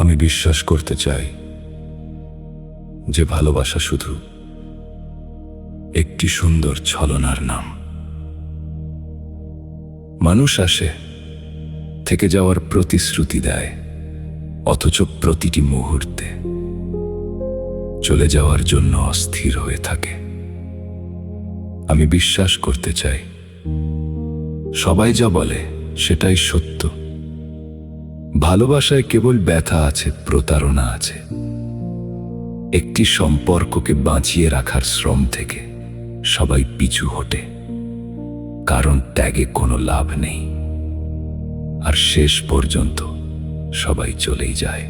আমি বিশ্বাস করতে চাই যে ভালোবাসা শুধু একটি সুন্দর ছলনার নাম। মানুষ আসে, থেকে যাওয়ার প্রতিশ্রুতি দেয়, অথচ প্রতিটি মুহূর্তে চলে যাওয়ার জন্য অস্থির হয়ে থাকে। আমি বিশ্বাস করতে চাই সবাই যা বলে সেটাই সত্য। ভালোবাসায় কেবল ব্যথা আছে, প্রতারণা আছে। একটি সম্পর্ককে বাঁচিয়ে রাখার শ্রম থেকে সবাই পিছু হটে, কারণ ত্যাগে কোনো লাভ নেই। আর শেষ পর্যন্ত সবাই চলেই যায়।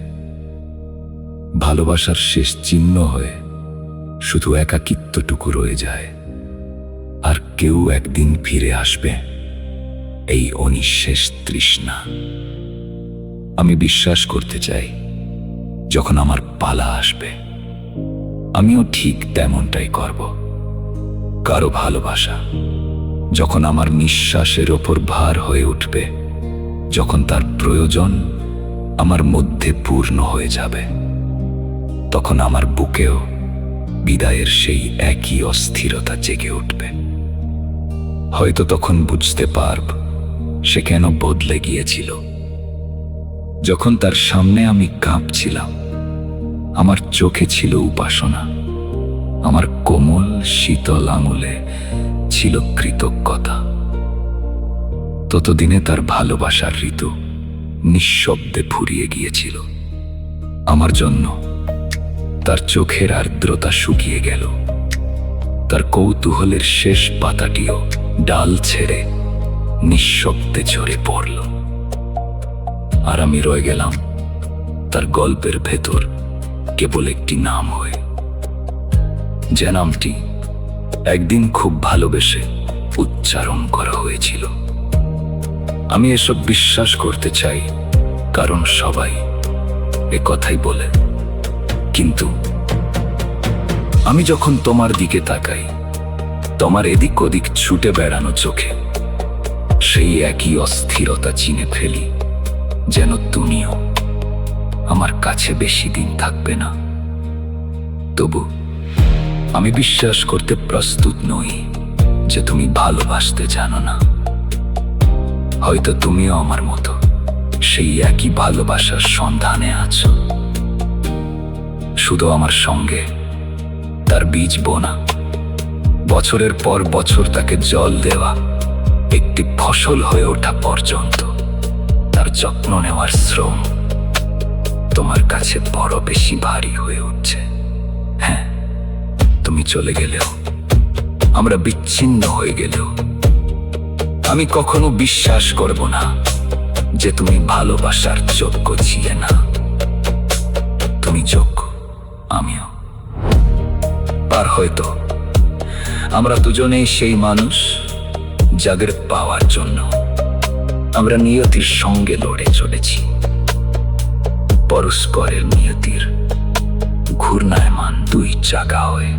ভালোবাসার শেষ চিহ্ন হয়ে শুধু একাকিত্বটুকু রয়ে যায়। আর কেউ একদিন ফিরে আসবে, এই অনিঃশেষ তৃষ্ণা। আমি বিশ্বাস করতে চাই যখন আমার পালা আসবে, আমিও ঠিক তেমনটাই করব। কারো ভালোবাসা যখন আমার নিঃশ্বাসের ওপর ভার হয়ে উঠবে, যখন তার প্রয়োজন আমার মধ্যে পূর্ণ হয়ে যাবে, তখন আমার বুকেও বিদায়ের সেই একই অস্থিরতা জেগে উঠবে। হয়তো তখন বুঝতে পারব সে কেন বদলে গিয়েছিল। যখন তার সামনে আমি কাঁপছিলাম, আমার চোখে ছিল উপাসনা, আমার কোমল শীতল আঙুলে ছিল কৃতজ্ঞতা। ততদিনে তার ভালোবাসার ঋতু নিঃশব্দে ফুরিয়ে গিয়েছিল। আমার জন্য তার চোখের আর্দ্রতা শুকিয়ে গেল, তার কৌতূহলের শেষ পাতাটিও ডাল ছেড়ে নিঃশব্দে ঝরে পড়ল। আর আমি রয়ে গেলাম তার গল্পের ভেতর কেবল একটি নাম হয়ে, যে নামটি একদিন খুব ভালোবেসে উচ্চারণ করা হয়েছিল। আমি এসব বিশ্বাস করতে চাই কারণ সবাই এ কথাই বলে, কিন্তু আমি যখন তোমার দিকে তাকাই, তোমার এদিক ওদিক ছুটে বেড়ানো চোখে সেই একই অস্থিরতা চিনে ফেলি, যেন তুমিও আমার কাছে বেশি দিন থাকবে না। তবু আমি বিশ্বাস করতে প্রস্তুত নই যে তুমি ভালোবাসতে জানো না। হয়তো তুমিও আমার মতো সেই একই ভালোবাসার সন্ধানে আছো, শুধু আমার সঙ্গে তার বীজ বোনা, বছরের পর বছর তাকে জল দেওয়া, একটি ফসল হয়ে ওঠা পর্যন্ত তার যত্ন নেওয়ার শ্রম তোমার কাছে বড় বেশি ভারী হয়ে উঠছে। হ্যাঁ, তুমি চলে গেলেও, আমরা বিচ্ছিন্ন হয়ে গেলেও, আমি কখনো বিশ্বাস করব না যে তুমি ভালোবাসার যোগ্য ছিলে না। তুমি যোগ্য, আমিও। আর হয়তো আমরা দুজনেই সেই মানুষ যাদের পাওয়ার জন্য আমরা নিয়তির সঙ্গে লড়ে চলেছি, পরস্পরের নিয়তির ঘূর্ণায়মান দুই চাকা হয়ে।